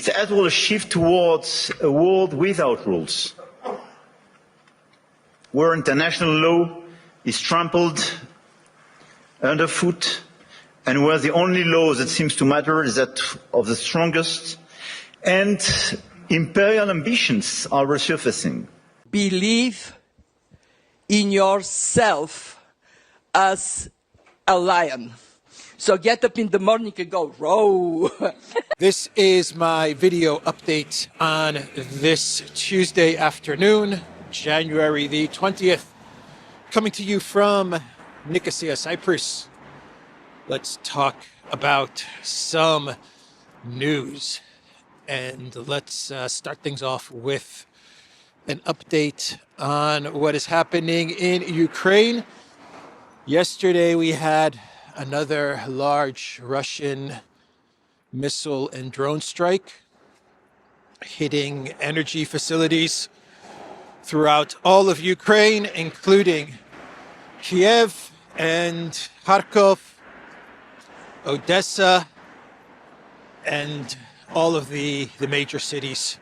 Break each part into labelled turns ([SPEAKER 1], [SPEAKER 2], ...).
[SPEAKER 1] It's as well a shift towards a world without rules, where international law is trampled underfoot, and where the only law that seems to matter is that of the strongest, and imperial ambitions are resurfacing.
[SPEAKER 2] Believe in yourself as a lion. So get up in the morning and go, row.
[SPEAKER 3] This is my video update on this Tuesday afternoon, January the 20th, coming to you from Nicosia, Cyprus. Let's talk about some news, and let's start things off with an update on what is happening in Ukraine. Yesterday we had another large Russian missile and drone strike hitting energy facilities throughout all of Ukraine, including Kiev and Kharkov, Odessa, and all of the major cities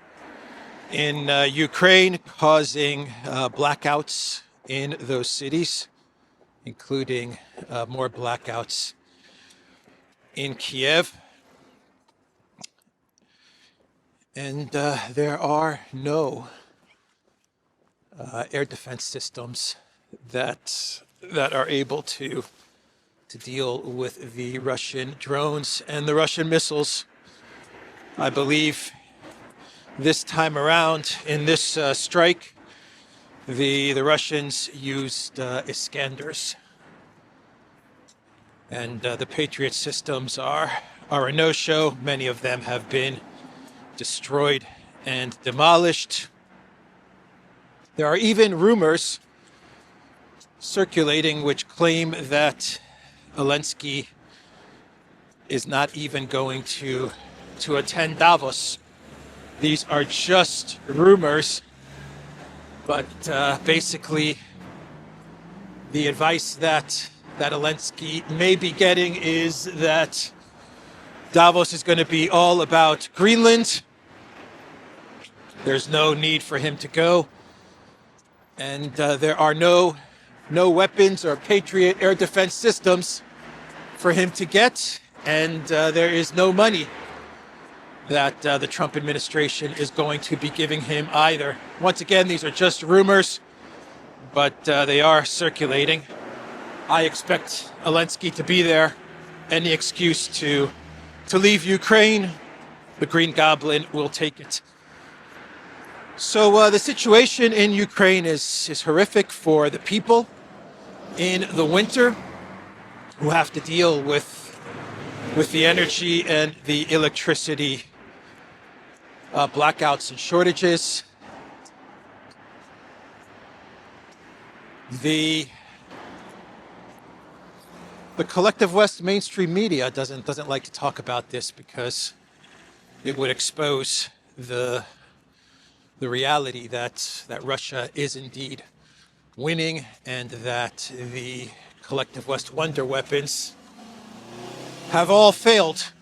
[SPEAKER 3] in Ukraine, causing blackouts in those cities, including more blackouts in Kiev. And there are no air defense systems that are able to deal with the Russian drones and the Russian missiles. I believe this time around in this strike, the Russians used Iskanders, and the Patriot systems are a no-show. Many of them have been destroyed and demolished. There are even rumors circulating which claim that Zelensky is not even going to attend Davos. These are just rumors, but basically the advice that Zelensky may be getting is that Davos is going to be all about Greenland. There's no need for him to go, and there are no weapons or Patriot air defense systems for him to get, and there is no money that the Trump administration is going to be giving him either. Once again, these are just rumors, but they are circulating. I expect Zelensky to be there. Any excuse to leave Ukraine, the Green Goblin will take it. So the situation in Ukraine is horrific for the people in the winter, who have to deal with the energy and the electricity blackouts and shortages. The collective West mainstream media doesn't like to talk about this because it would expose the reality that Russia is indeed winning, and that the collective West wonder weapons have all failed.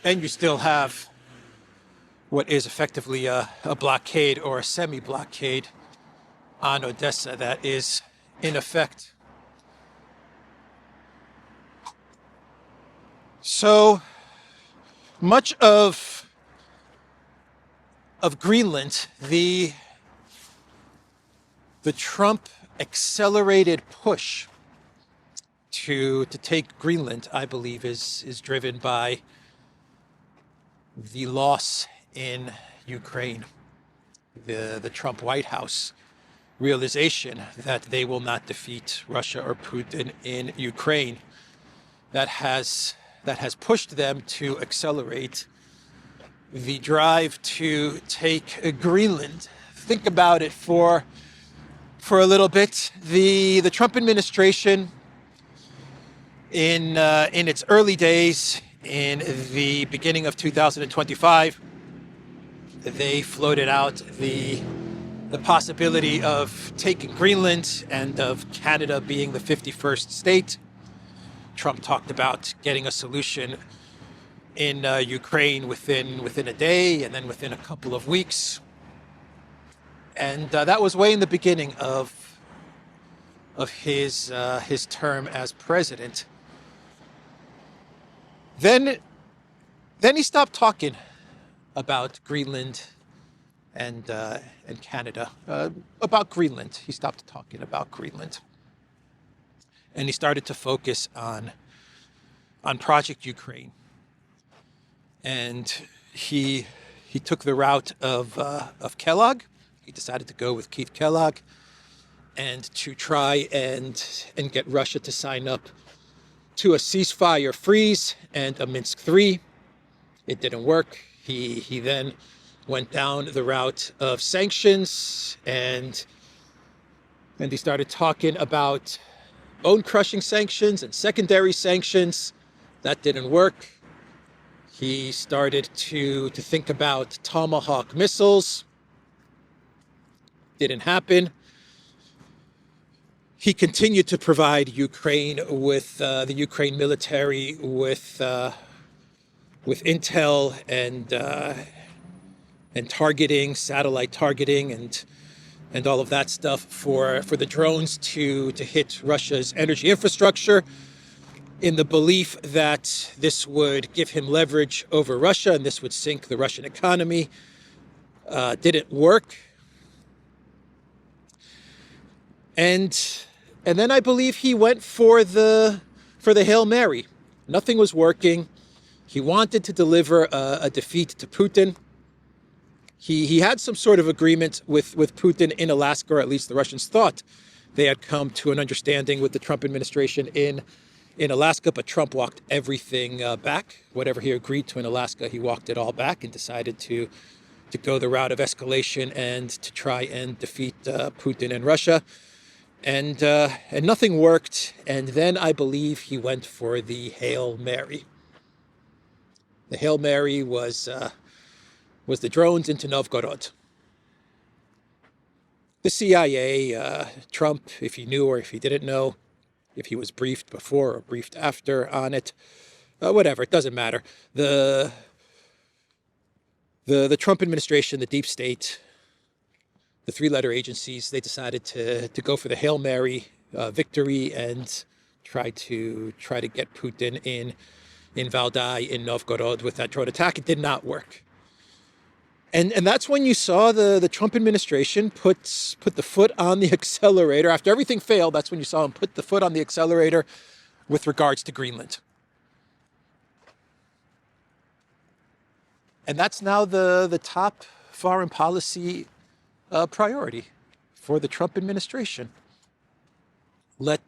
[SPEAKER 3] And you still have what is effectively a blockade or a semi-blockade on Odessa that is in effect. So much of Greenland, the Trump accelerated push to take Greenland, I believe, is driven by the loss in Ukraine. The Trump White House realization that they will not defeat Russia or Putin in Ukraine, that has pushed them to accelerate the drive to take Greenland. Think about it for a little bit. The Trump administration in its early days, in the beginning of 2025, they floated out the possibility of taking Greenland and of Canada being the 51st state. Trump talked about getting a solution in Ukraine within a day, and then within a couple of weeks. And that was way in the beginning of his term as president. Then he stopped talking about Greenland and Canada. About Greenland, he stopped talking about Greenland, and he started to focus on Project Ukraine. And he took the route of Kellogg. He decided to go with Keith Kellogg and to try and get Russia to sign up to a ceasefire freeze and a Minsk III. It didn't work. He then went down the route of sanctions, and he started talking about bone-crushing sanctions and secondary sanctions. That didn't work. He started to think about Tomahawk missiles. Didn't happen. He continued to provide Ukraine with the Ukraine military with intel and targeting, satellite targeting, and all of that stuff for the drones to hit Russia's energy infrastructure, in the belief that this would give him leverage over Russia and this would sink the Russian economy. Didn't work. And then I believe he went for the Hail Mary. Nothing was working. He wanted to deliver a defeat to Putin. He had some sort of agreement with Putin in Alaska, or at least the Russians thought they had come to an understanding with the Trump administration in Alaska, but Trump walked everything back. Whatever he agreed to in Alaska, he walked it all back and decided to go the route of escalation and to try and defeat Putin and Russia. And nothing worked. And then I believe he went for the Hail Mary. The Hail Mary was the drones into Novgorod. The CIA, Trump, if he knew or if he didn't know, if he was briefed before or briefed after on it, whatever, it doesn't matter. The Trump administration, the deep state, the three-letter agencies, they decided to go for the Hail Mary victory and try to get Putin in Valdai, in Novgorod, with that drone attack. It did not work. And that's when you saw the Trump administration put the foot on the accelerator. After everything failed, that's when you saw him put the foot on the accelerator with regards to Greenland. And that's now the top foreign policy priority for the Trump administration. Let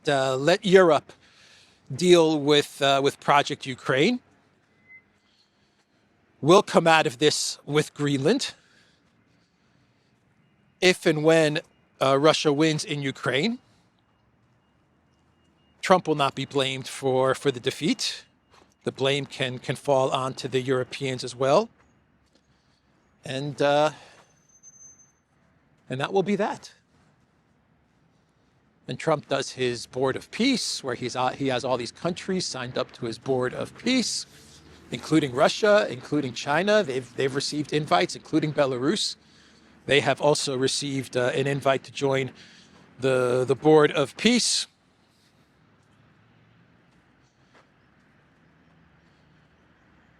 [SPEAKER 3] Europe deal with Project Ukraine. We'll come out of this with Greenland. If and when Russia wins in Ukraine, Trump will not be blamed for the defeat. The blame can fall onto the Europeans as well. And that will be that. And Trump does his board of peace, where he has all these countries signed up to his board of peace, including Russia, including China. They've received invites, including Belarus. They have also received an invite to join the board of peace.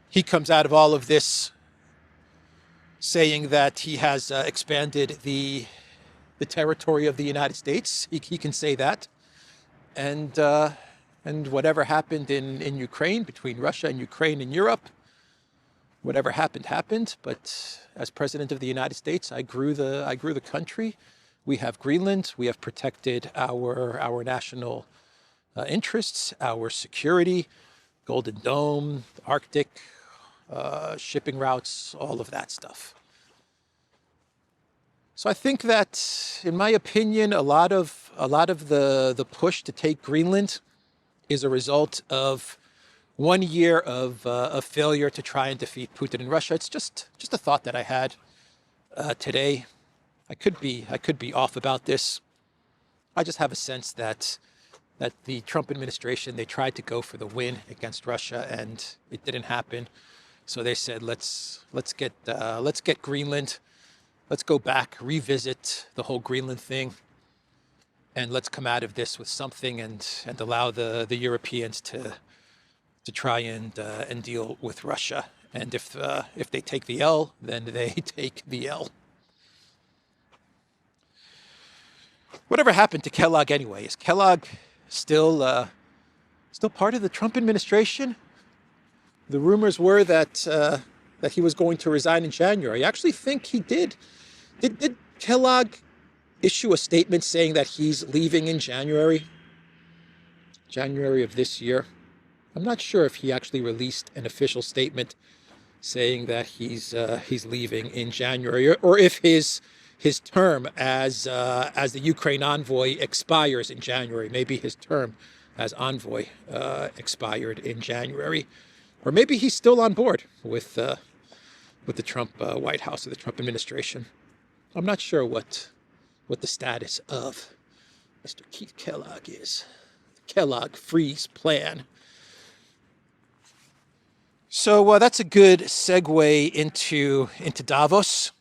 [SPEAKER 3] He comes out of all of this saying that he has expanded the territory of the United States. He can say that. And whatever happened in Ukraine, between Russia and Ukraine and Europe, whatever happened. But as president of the United States, I grew the country. We have Greenland. We have protected our national interests, our security, Golden Dome, Arctic, shipping routes, all of that stuff. So I think that, in my opinion, a lot of the push to take Greenland is a result of 1 year of failure to try and defeat Putin and Russia. It's just a thought that I had today. I could be off about this. I just have a sense that that the Trump administration, they tried to go for the win against Russia, and it didn't happen. So they said, let's get Greenland, let's go back, revisit the whole Greenland thing, and let's come out of this with something, and allow the Europeans to try and deal with Russia. And if they take the L, then they take the L. Whatever happened to Kellogg anyway? Is Kellogg still part of the Trump administration? The rumors were that he was going to resign in January. I actually think he did. Did Kellogg issue a statement saying that he's leaving in January of this year? I'm not sure if he actually released an official statement saying that he's leaving in January, or if his term as the Ukraine envoy expires in January. Maybe his term as envoy expired in January, or maybe he's still on board with the Trump White House or the Trump administration. I'm not sure what the status of Mr. Keith Kellogg is. The Kellogg freeze plan. So that's a good segue into Davos.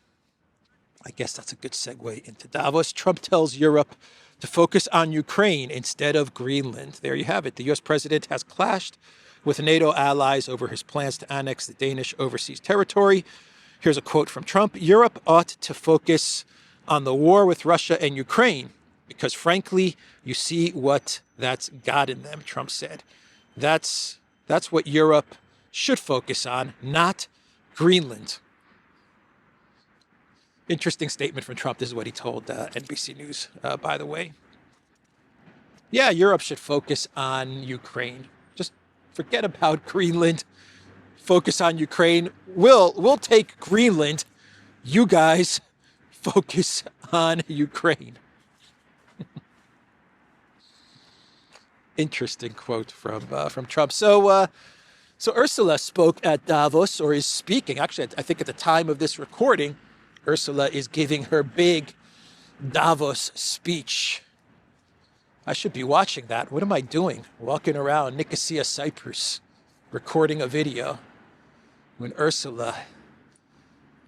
[SPEAKER 3] I guess that's a good segue into Davos. Trump tells Europe to focus on Ukraine instead of Greenland. There you have it. The U.S. president has clashed with NATO allies over his plans to annex the Danish overseas territory. Here's a quote from Trump. Europe ought to focus on the war with Russia and Ukraine because, frankly, you see what that's gotten them, Trump said. That's what Europe should focus on, not Greenland. Interesting statement from Trump. This is what he told NBC News, by the way. Yeah, Europe should focus on Ukraine. Just forget about Greenland. Focus on Ukraine. We'll take Greenland. You guys focus on Ukraine. Interesting quote from Trump. So Ursula spoke at Davos, or is speaking. Actually, I think at the time of this recording, Ursula is giving her big Davos speech. I should be watching that. What am I doing? Walking around Nicosia, Cyprus, recording a video when Ursula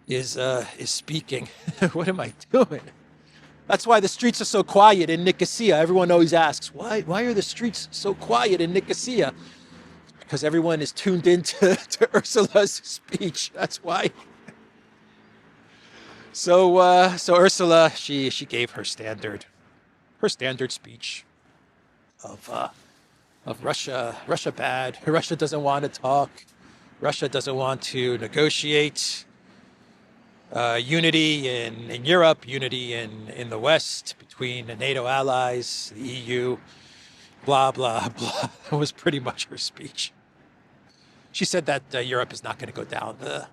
[SPEAKER 3] is speaking. What am I doing? That's why the streets are so quiet in Nicosia. Everyone always asks, why are the streets so quiet in Nicosia? Because everyone is tuned into to Ursula's speech. That's why. So Ursula, she gave her standard speech of Russia bad. Russia doesn't want to talk. Russia doesn't want to negotiate. Unity in Europe, unity in the West between the NATO allies, the EU, blah, blah, blah. That was pretty much her speech. She said that Europe is not going to go down the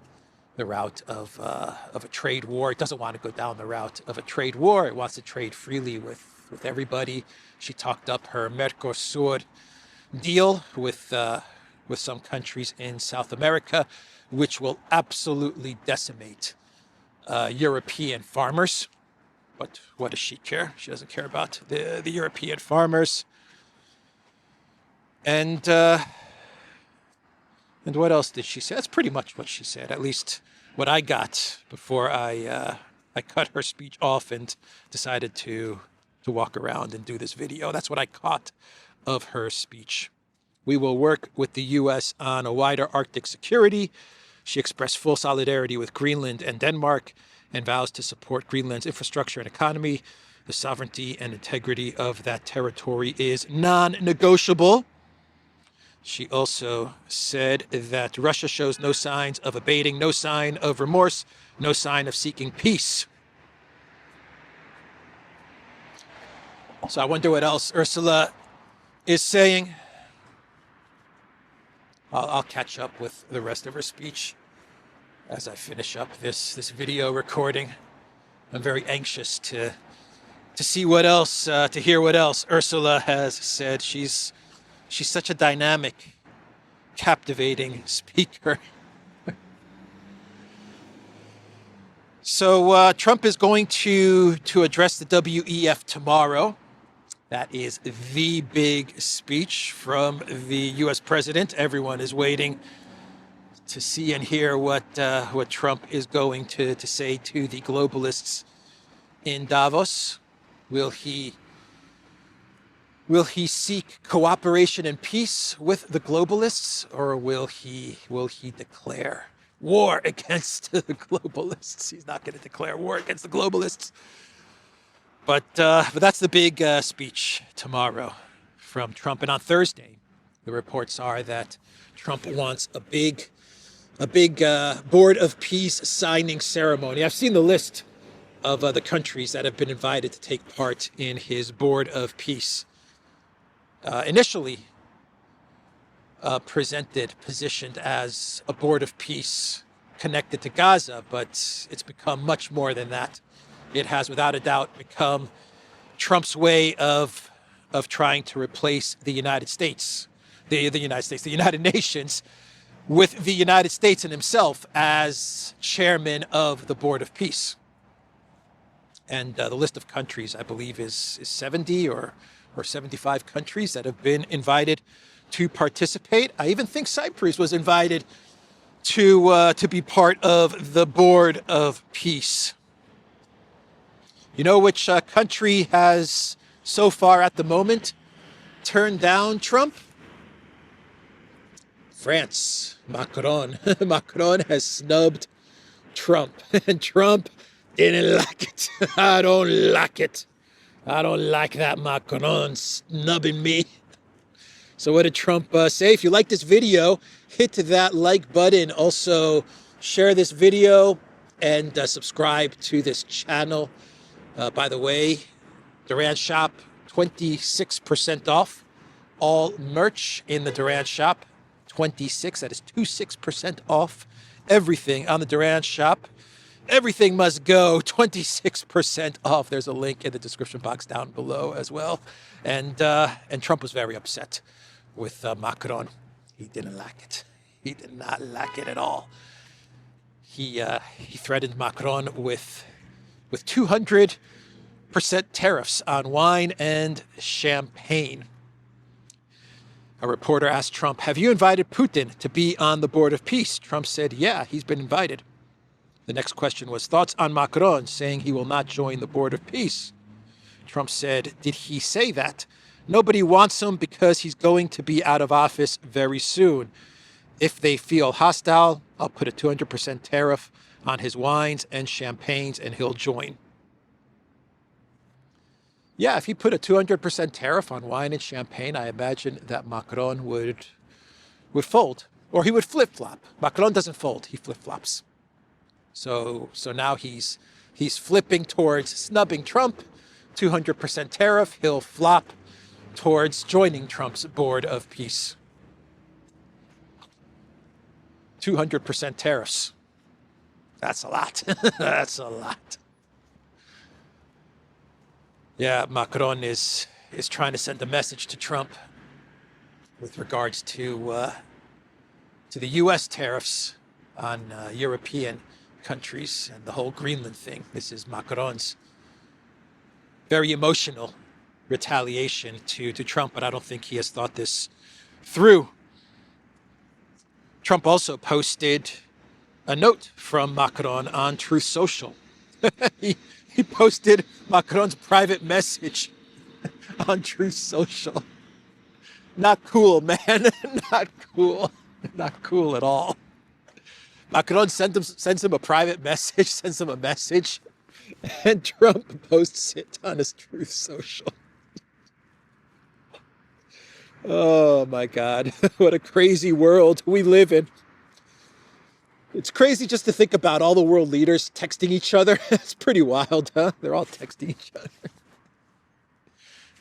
[SPEAKER 3] route of a trade war. It doesn't want to go down the route of a trade war. It wants to trade freely with everybody. She talked up her Mercosur deal with some countries in South America, which will absolutely decimate European farmers. But what does she care? She doesn't care about the European farmers. And what else did she say? That's pretty much what she said, at least what I got before I cut her speech off and decided to walk around and do this video. That's what I caught of her speech. We will work with the U.S. on a wider Arctic security. She expressed full solidarity with Greenland and Denmark and vows to support Greenland's infrastructure and economy. The sovereignty and integrity of that territory is non-negotiable. She also said that Russia shows no signs of abating, no sign of remorse, no sign of seeking peace. So I wonder what else Ursula is saying. I'll catch up with the rest of her speech as I finish up this video recording. I'm very anxious to see what else, to hear what else Ursula has said. She's such a dynamic, captivating speaker. So Trump is going to address the WEF tomorrow. That is the big speech from the U.S. president. Everyone is waiting to see and hear what Trump is going to say to the globalists in Davos. Will he seek cooperation and peace with the globalists, or will he declare war against the globalists? He's not going to declare war against the globalists. But that's the big speech tomorrow from Trump. And on Thursday, the reports are that Trump wants a big Board of Peace signing ceremony. I've seen the list of the countries that have been invited to take part in his Board of Peace. Initially positioned as a Board of Peace connected to Gaza, but it's become much more than that. It has, without a doubt, become Trump's way of trying to replace the United States, the United Nations, with the United States and himself as chairman of the Board of Peace. And the list of countries, I believe, is 70 or 75 countries that have been invited to participate. I even think Cyprus was invited to be part of the Board of Peace. You know which country has so far at the moment turned down Trump? France. Macron. Macron has snubbed Trump. And Trump didn't like it. I don't like it. I don't like that Macron snubbing me. So what did Trump say? If you like this video, hit that like button. Also, share this video and subscribe to this channel. By the way, Durand shop, 26% off. All merch in the Durand shop, 26. That is 26% off everything on the Durand shop. Everything must go, 26% off. There's a link in the description box down below as well. And Trump was very upset with Macron. He didn't like it. He did not like it at all. He threatened Macron with 200% tariffs on wine and champagne. A reporter asked Trump, "Have you invited Putin to be on the Board of Peace?" Trump said, "Yeah, he's been invited." The next question was thoughts on Macron saying he will not join the Board of Peace. Trump said, "Did he say that? Nobody wants him because he's going to be out of office very soon. If they feel hostile, I'll put a 200% tariff on his wines and champagnes and he'll join." Yeah, if he put a 200% tariff on wine and champagne, I imagine that Macron would fold, or he would flip-flop. Macron doesn't fold, he flip-flops. So now he's flipping towards snubbing Trump, 200% tariff, he'll flop towards joining Trump's Board of Peace. 200% tariffs. That's a lot. That's a lot. Yeah, Macron is trying to send a message to Trump with regards to the U.S. tariffs on European countries and the whole Greenland thing. This is Macron's very emotional retaliation to Trump, but I don't think he has thought this through. Trump also posted a note from Macron on Truth Social. He posted Macron's private message on Truth Social. Not cool, man. Not cool. Not cool at all. Macron sends him a private message, sends him a message, and Trump posts it on his Truth Social. Oh my God, what a crazy world we live in. It's crazy just to think about all the world leaders texting each other. It's pretty wild, huh? They're all texting each other.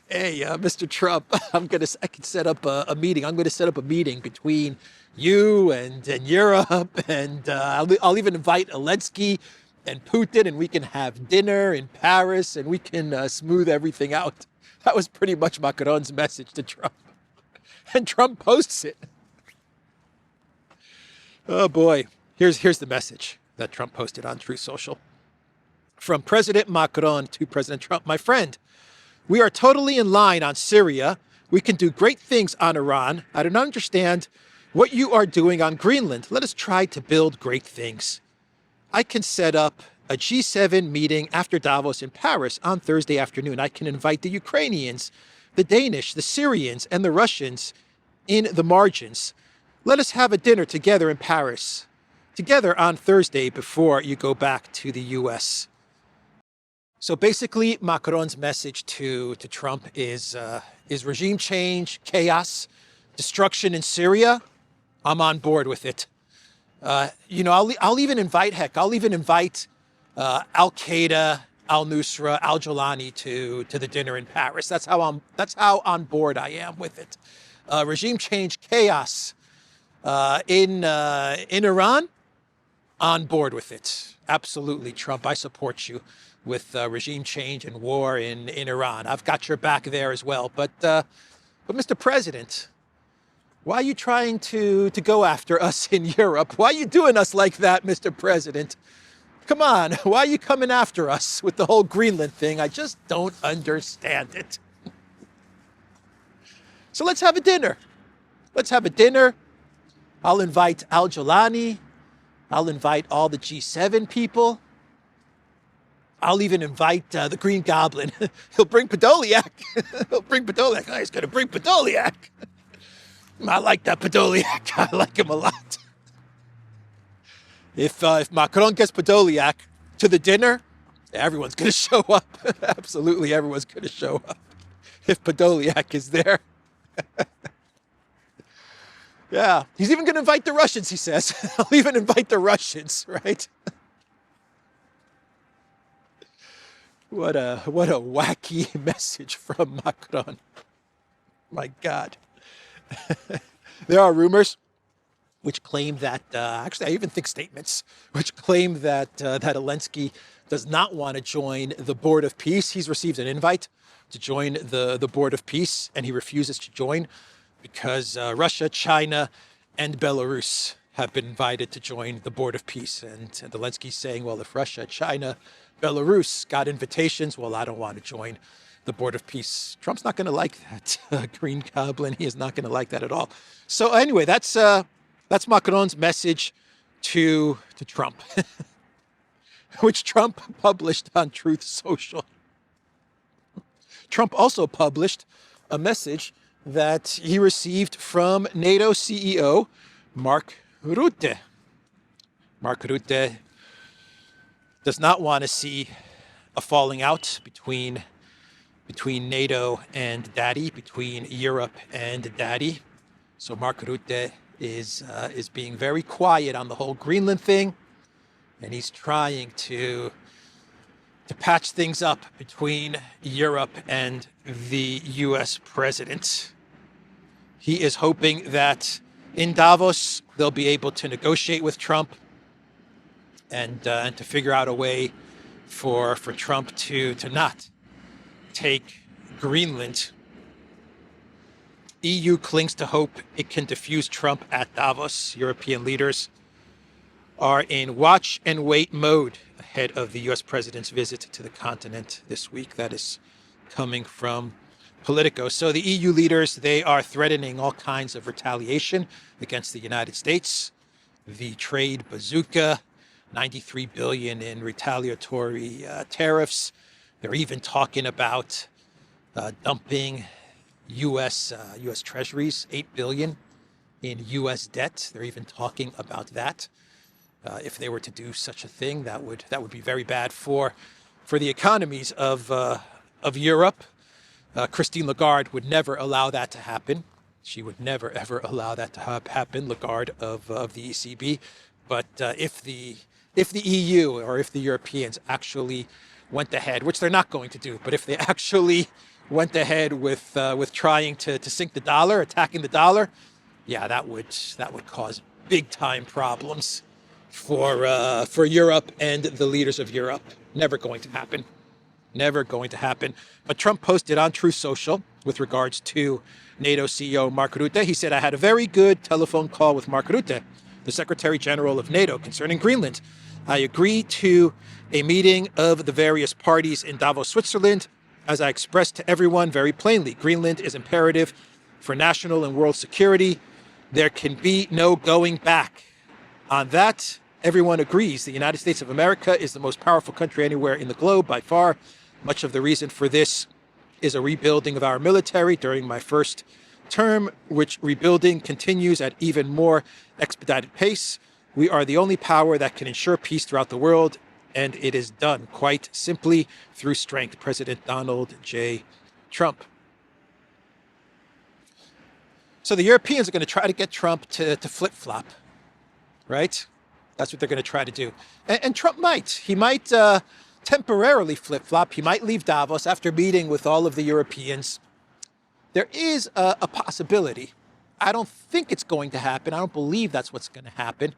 [SPEAKER 3] Hey, Mr. Trump, I can set up a meeting. I'm going to set up a meeting between you and Europe, and I'll even invite Zelensky and Putin, and we can have dinner in Paris, and we can smooth everything out. That was pretty much Macron's message to Trump. And Trump posts it. Oh boy. Here's the message that Trump posted on Truth Social. From President Macron to President Trump. My friend, We are totally in line on Syria. We can do great things on Iran. I don't understand what you are doing on Greenland. Let us try to build great things. I can set up a G7 meeting after Davos in Paris on Thursday afternoon. I can invite the Ukrainians, the Danish, the Syrians, and the Russians in the margins. Let us have a dinner together in Paris, together on Thursday before you go back to the US. So basically, Macron's message to Trump is regime change, chaos, destruction in Syria. I'm on board with it. I'll even invite Al-Qaeda, Al-Nusra, Al-Jolani to the dinner in Paris. That's how on board I am with it. Regime change, chaos in Iran, on board with it. Absolutely, Trump, I support you with regime change and war in Iran. I've got your back there as well. But Mr. President, why are you trying to go after us in Europe? Why are you doing us like that, Mr. President? Come on, why are you coming after us with the whole Greenland thing? I just don't understand it. So let's have a dinner. Let's have a dinner. I'll invite Al-Jolani. I'll invite all the G7 people. I'll even invite the Green Goblin. He'll bring Podolyak. He'll bring Podolyak. Oh, he's going to bring Podolyak. I like that Podolyak. I like him a lot. If Macron gets Podolyak to the dinner, everyone's going to show up. Absolutely, everyone's going to show up if Podolyak is there. Yeah, he's even going to invite the Russians, he says. I'll even invite the Russians, right? What a wacky message from Macron. My God. There are rumors which claim that, actually I even think statements, which claim that Zelensky does not want to join the Board of Peace. He's received an invite to join the Board of Peace, and he refuses to join because Russia, China, and Belarus have been invited to join the Board of Peace. And Zelensky's saying, well, if Russia, China, Belarus got invitations, well, I don't want to join the Board of Peace. Trump's not going to like that. Green Goblin, he is not going to like that at all. So anyway, that's Macron's message to Trump, which Trump published on Truth Social. Trump also published a message that he received from NATO CEO Mark Rutte. Mark Rutte does not want to see a falling out between NATO and Daddy, between Europe and Daddy. So Mark Rutte is being very quiet on the whole Greenland thing, and he's trying to patch things up between Europe and the US president. He is hoping that in Davos they'll be able to negotiate with Trump and to figure out a way for Trump to not take Greenland. EU clings to hope it can defuse Trump at Davos. European leaders are in watch and wait mode ahead of the US president's visit to the continent this week. That is coming from Politico. So the EU leaders, they are threatening all kinds of retaliation against the United States. The trade bazooka, 93 billion in retaliatory tariffs. They're even talking about dumping U.S. treasuries, 8 billion in U.S. debt. They're even talking about that. If they were to do such a thing, that would be very bad for the economies of Europe. Christine Lagarde would never allow that to happen. She would never ever allow that to happen. Lagarde of the ECB. But if the EU or if the Europeans actually went ahead, which they're not going to do, but if they actually went ahead with trying to sink the dollar, attacking the dollar, yeah, that would cause big time problems for Europe and the leaders of Europe. Never going to happen. Never going to happen. But Trump posted on Truth Social with regards to NATO CEO Mark Rutte. He said, I had a very good telephone call with Mark Rutte, the Secretary General of NATO, concerning Greenland. I agree to a meeting of the various parties in Davos, Switzerland, As I expressed to everyone very plainly, Greenland is imperative for national and world security. There can be no going back. On that, everyone agrees. The United States of America is the most powerful country anywhere in the globe by far. Much of the reason for this is a rebuilding of our military during my first term, which rebuilding continues at even more expedited pace. We are the only power that can ensure peace throughout the world, and it is done quite simply through strength. President Donald J. Trump. So the Europeans are going to try to get Trump to flip-flop, right? That's what they're going to try to do. And Trump might. He might temporarily flip-flop. He might leave Davos after meeting with all of the Europeans. There is a possibility. I don't think it's going to happen. I don't believe that's what's going to happen.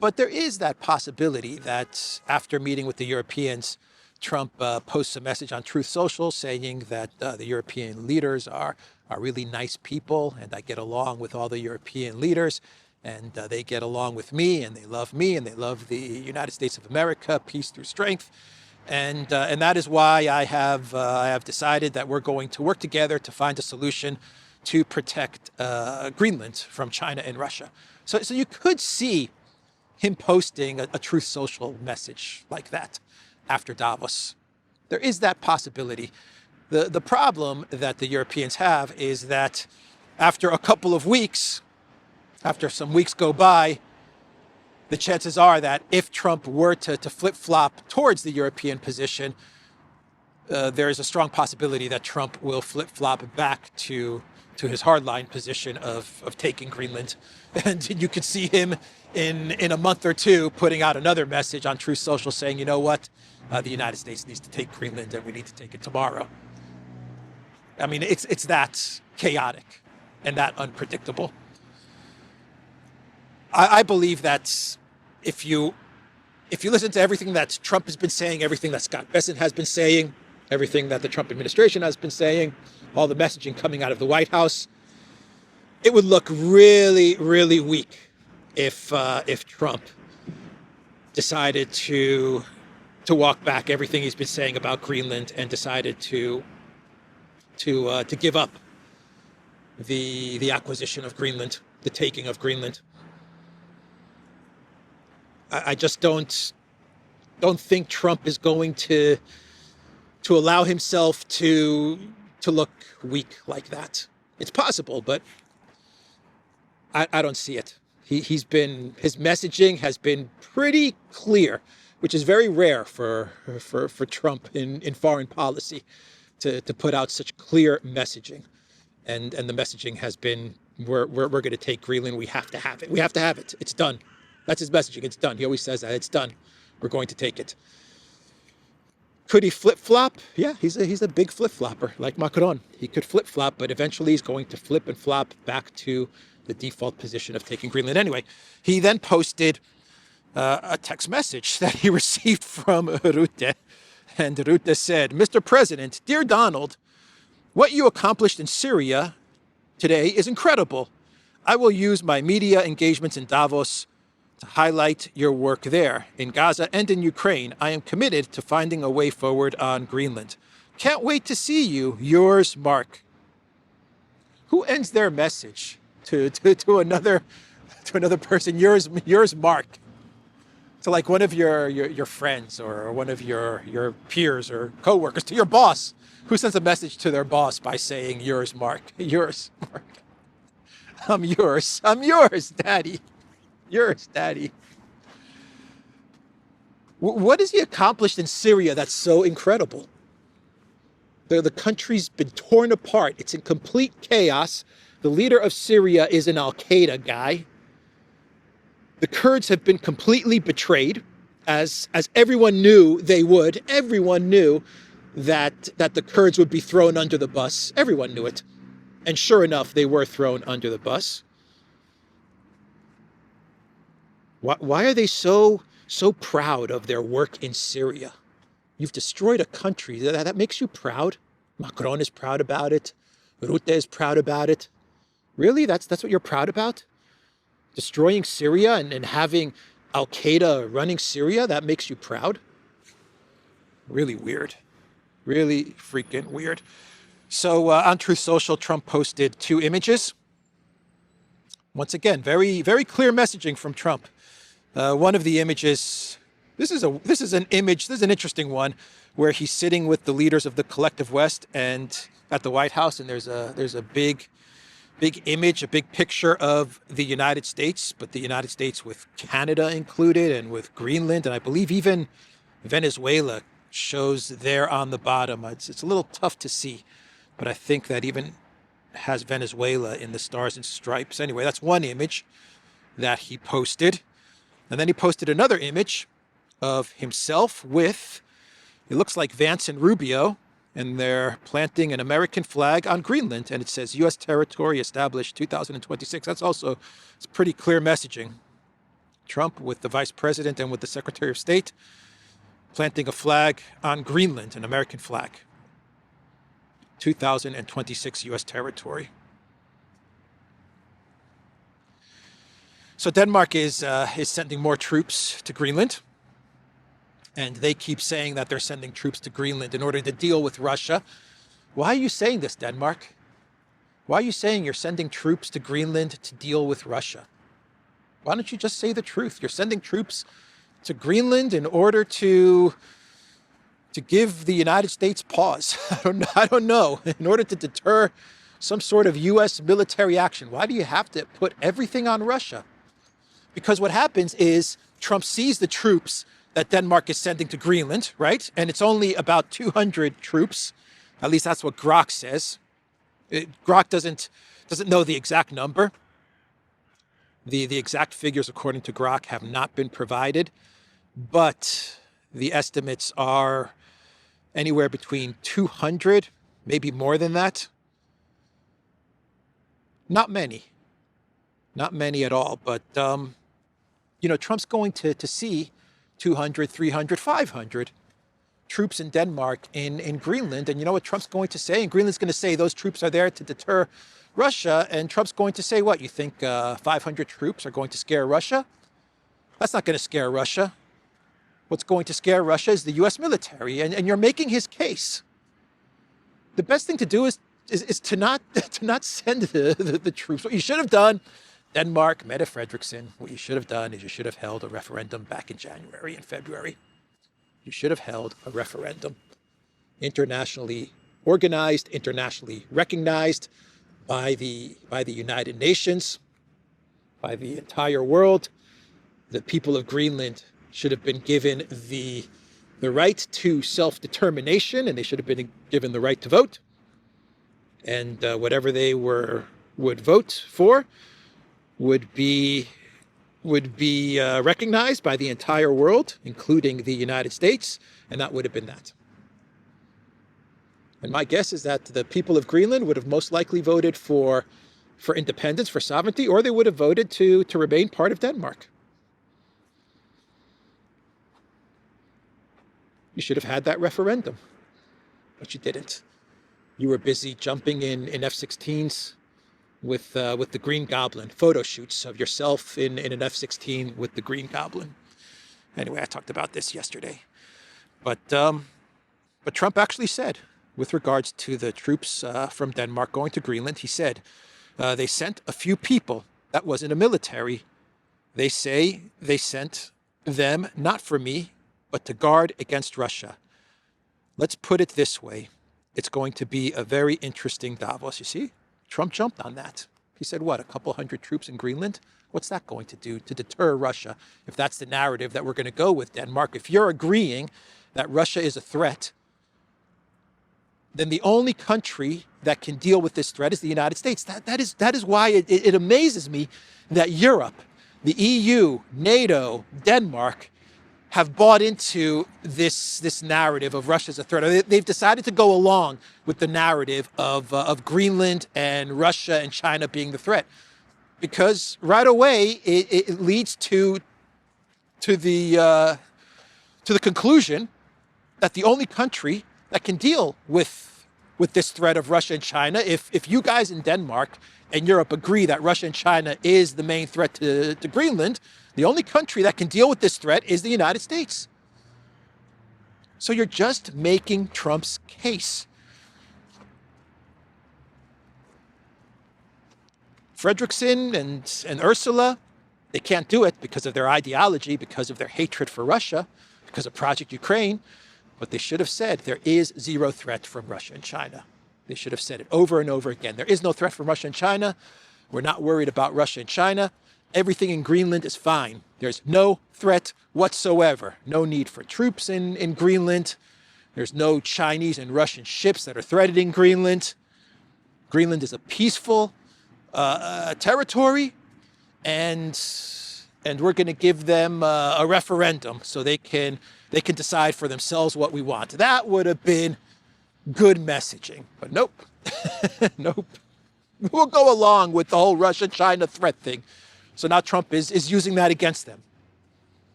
[SPEAKER 3] But there is that possibility that after meeting with the Europeans, Trump posts a message on Truth Social saying that the European leaders are really nice people, and I get along with all the European leaders, and they get along with me, and they love the United States of America, peace through strength. And that is why I have decided that we're going to work together to find a solution to protect Greenland from China and Russia. So you could see him posting a Truth Social message like that after Davos. There is that possibility. The problem that the Europeans have is that after a couple of weeks, after some weeks go by, the chances are that if Trump were to flip-flop towards the European position, there is a strong possibility that Trump will flip-flop back to his hardline position of taking Greenland. And you could see him in a month or two putting out another message on Truth Social saying, you know what, the United States needs to take Greenland and we need to take it tomorrow. I mean, it's that chaotic and that unpredictable. I believe that if you listen to everything that Trump has been saying, everything that Scott Bessent has been saying, everything that the Trump administration has been saying, all the messaging coming out of the White House, it would look really, really weak if Trump decided to walk back everything he's been saying about Greenland and decided to give up the acquisition of Greenland, the taking of Greenland. I just don't think Trump is going to allow himself to look weak like that. It's possible, but I don't see it. His messaging has been pretty clear, which is very rare for Trump in foreign policy to put out such clear messaging. And the messaging has been, we're going to take Greenland. We have to have it. We have to have it. It's done. That's his messaging. It's done. He always says that. It's done. We're going to take it. Could he flip-flop? Yeah, he's a big flip-flopper, like Macron. He could flip-flop, but eventually he's going to flip and flop back to the default position of taking Greenland. Anyway, he then posted a text message that he received from Rutte. And Rutte said, Mr. President, dear Donald, what you accomplished in Syria today is incredible. I will use my media engagements in Davos to highlight your work there. In Gaza and in Ukraine, I am committed to finding a way forward on Greenland. Can't wait to see you. Yours, Mark. Who ends their message to another person? Yours, Mark. To like one of your friends or one of your peers or coworkers, to your boss. Who sends a message to their boss by saying, yours, Mark. Yours, Mark. I'm yours, Daddy. Yours, Daddy. What has he accomplished in Syria that's so incredible? The country's been torn apart. It's in complete chaos. The leader of Syria is an Al-Qaeda guy. The Kurds have been completely betrayed, as everyone knew they would. Everyone knew that the Kurds would be thrown under the bus. Everyone knew it. And sure enough, they were thrown under the bus. Why are they so proud of their work in Syria? You've destroyed a country. That makes you proud? Macron is proud about it. Rutte is proud about it. Really? That's what you're proud about? Destroying Syria and having Al-Qaeda running Syria? That makes you proud? Really weird. Really freaking weird. So on Truth Social, Trump posted 2 images. Once again, very, very clear messaging from Trump. One of the images, this is an interesting one, where he's sitting with the leaders of the collective West and at the White House, and there's a big image, a big picture of the United States, but the United States with Canada included and with Greenland, and I believe even Venezuela shows there on the bottom. It's a little tough to see, but I think that even has Venezuela in the stars and stripes. Anyway, that's one image that he posted. And then he posted another image of himself with, it looks like Vance and Rubio, and they're planting an American flag on Greenland, and it says U.S. territory established 2026. That's also, it's pretty clear messaging. Trump with the vice president and with the secretary of state planting a flag on Greenland, an American flag. 2026 U.S. territory. So Denmark is sending more troops to Greenland. And they keep saying that they're sending troops to Greenland in order to deal with Russia. Why are you saying this, Denmark? Why are you saying you're sending troops to Greenland to deal with Russia? Why don't you just say the truth? You're sending troops to Greenland in order to give the United States pause. I don't know. In order to deter some sort of U.S. military action. Why do you have to put everything on Russia? Because what happens is Trump sees the troops that Denmark is sending to Greenland, right? And it's only about 200 troops. At least that's what Grok says. Grok doesn't know the exact number. The exact figures, according to Grok, have not been provided. But the estimates are anywhere between 200, maybe more than that. Not many. Not many at all. But, Trump's going to see 200, 300, 500 troops in Denmark in Greenland. And you know what Trump's going to say? And Greenland's going to say those troops are there to deter Russia. And Trump's going to say, what? You think 500 troops are going to scare Russia? That's not going to scare Russia. What's going to scare Russia is the U.S. military. And you're making his case. The best thing to do is to not send the troops. What you should have done, Denmark, Mette Frederiksen, what you should have done is you should have held a referendum back in January and February. You should have held a referendum, internationally organized, internationally recognized by the United Nations, by the entire world. The people of Greenland should have been given the right to self-determination, and they should have been given the right to vote. And whatever they would vote for would be recognized by the entire world, including the United States, and that would have been that. And my guess is that the people of Greenland would have most likely voted for independence, for sovereignty, or they would have voted to remain part of Denmark. You should have had that referendum, but you didn't. You were busy jumping in F-16s with the Green Goblin, photo shoots of yourself in an F-16 with the Green Goblin. Anyway, I talked about this yesterday. But Trump actually said, with regards to the troops from Denmark going to Greenland, he said, they sent a few people. That wasn't a military. They say they sent them not for me, but to guard against Russia. Let's put it this way. It's going to be a very interesting Davos. You see, Trump jumped on that. He said, what, a couple hundred troops in Greenland? What's that going to do to deter Russia? If that's the narrative that we're going to go with, Denmark, if you're agreeing that Russia is a threat, then the only country that can deal with this threat is the United States. That is why it amazes me that Europe, the EU, NATO, Denmark, have bought into this narrative of Russia as a threat. They've decided to go along with the narrative of Greenland and Russia and China being the threat, because right away it leads to the conclusion that the only country that can deal with this threat of Russia and China, if you guys in Denmark and Europe agree that Russia and China is the main threat to Greenland, the only country that can deal with this threat is the United States. So you're just making Trump's case. Fredrickson and Ursula, they can't do it because of their ideology, because of their hatred for Russia, because of Project Ukraine. But they should have said there is zero threat from Russia and China. They should have said it over and over again. There is no threat from Russia and China. We're not worried about Russia and China. Everything in Greenland is fine. There's no threat whatsoever. No need for troops in Greenland. There's no Chinese and Russian ships that are threatening Greenland. Greenland is a peaceful territory, and we're going to give them a referendum so they can decide for themselves what we want. That would have been good messaging, but nope. Nope. We'll go along with the whole Russia-China threat thing. So now Trump is using that against them.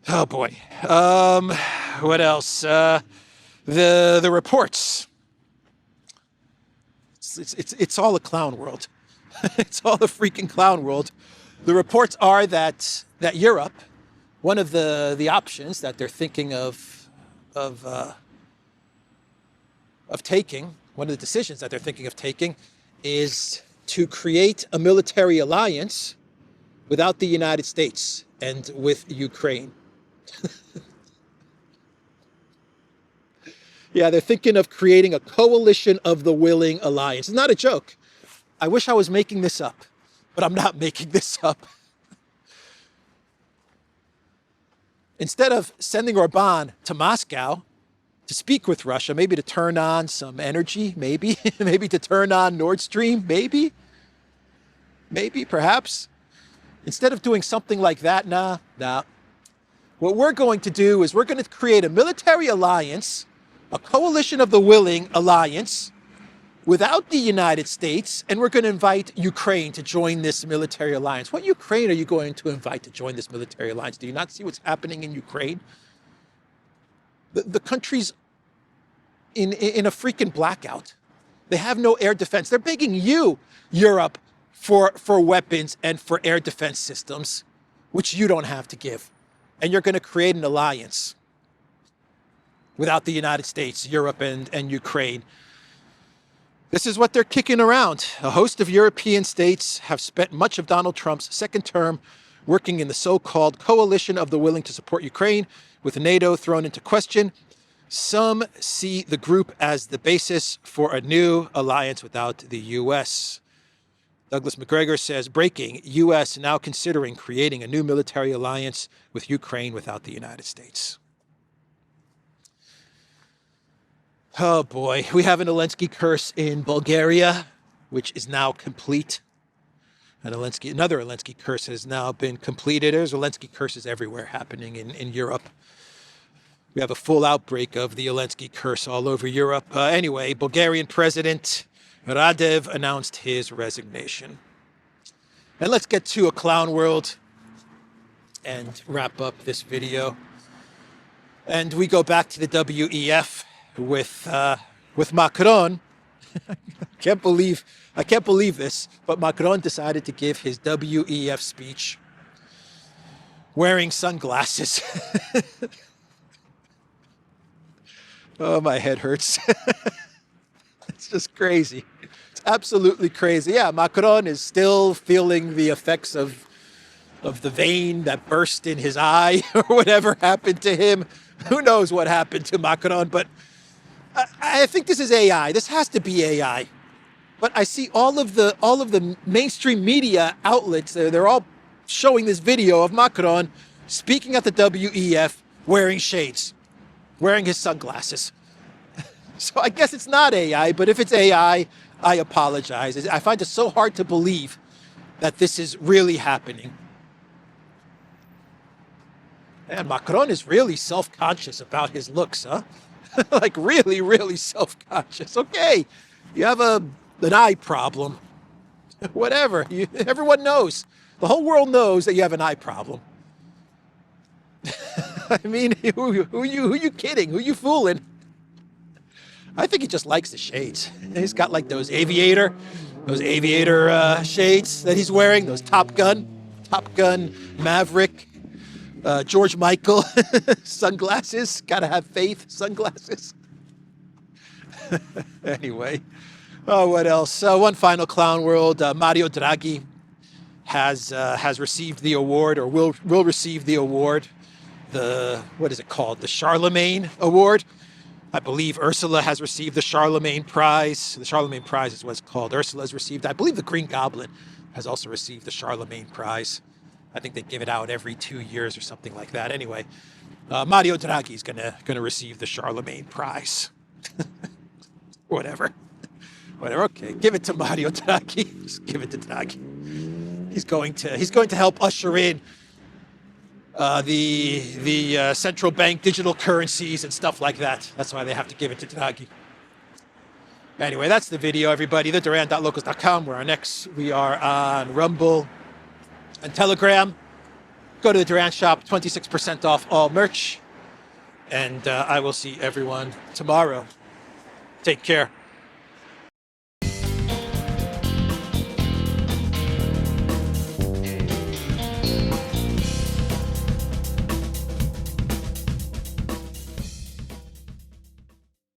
[SPEAKER 3] Oh boy. What else? The reports. It's all a clown world. It's all a freaking clown world. The reports are that Europe, one of the options that they're thinking of taking, one of the decisions that they're thinking of taking, is to create a military alliance without the United States and with Ukraine. Yeah, they're thinking of creating a coalition of the willing alliance. It's not a joke. I wish I was making this up, but I'm not making this up. Instead of sending Orban to Moscow to speak with Russia, maybe to turn on some energy, maybe to turn on Nord Stream, maybe, perhaps. Instead of doing something like that, nah. What we're going to do is we're going to create a military alliance, a coalition of the willing alliance without the United States, and we're going to invite Ukraine to join this military alliance. What Ukraine are you going to invite to join this military alliance? Do you not see what's happening in Ukraine? The country's in a freaking blackout. They have no air defense. They're begging you, Europe, for weapons and for air defense systems, which you don't have to give. And you're going to create an alliance without the United States, Europe, and Ukraine. This is what they're kicking around. A host of European states have spent much of Donald Trump's second term working in the so-called coalition of the willing to support Ukraine, with NATO thrown into question. Some see the group as the basis for a new alliance without the U.S. Douglas McGregor says, breaking, U.S. now considering creating a new military alliance with Ukraine without the United States. Oh boy, we have an Zelensky curse in Bulgaria, which is now complete. Another Zelensky curse has now been completed. There's Zelensky curses everywhere happening in Europe. We have a full outbreak of the Zelensky curse all over Europe. Anyway, Bulgarian President Radev announced his resignation. And let's get to a clown world and wrap up this video. And we go back to the WEF with Macron. I can't believe this, but Macron decided to give his WEF speech wearing sunglasses. Oh, my head hurts. It's just crazy. It's absolutely crazy. Yeah, Macron is still feeling the effects of the vein that burst in his eye or whatever happened to him. Who knows what happened to Macron, but I think this is AI. This has to be AI. But I see all of the mainstream media outlets, they're all showing this video of Macron speaking at the WEF wearing shades, wearing his sunglasses. So I guess it's not AI, but if it's AI, I apologize. I find it so hard to believe that this is really happening. And Macron is really self-conscious about his looks, huh? Like really, really self-conscious. Okay, you have an eye problem. Whatever. Everyone knows. The whole world knows that you have an eye problem. I mean, who you kidding? Who you fooling? I think he just likes the shades. He's got like those aviator shades that he's wearing, those Top Gun Maverick George Michael sunglasses. Gotta have faith sunglasses. Anyway, oh, what else? One final clown world. Mario Draghi has received the award, or will receive the award. What is it called? The Charlemagne Award. I believe Ursula has received the Charlemagne Prize. The Charlemagne Prize is what it's called. Ursula has received. I believe the Green Goblin has also received the Charlemagne Prize. I think they give it out every 2 years or something like that. Anyway, Mario Draghi is gonna receive the Charlemagne Prize. Whatever. Okay, give it to Mario Draghi. Just give it to Draghi. He's going to help usher in the central bank digital currencies and stuff like that. That's why they have to give it to Draghi. Anyway, that's the video, everybody. TheDuran.locals.com. We are on Rumble and Telegram. Go to the Duran shop, 26% off all merch. And I will see everyone tomorrow. Take care.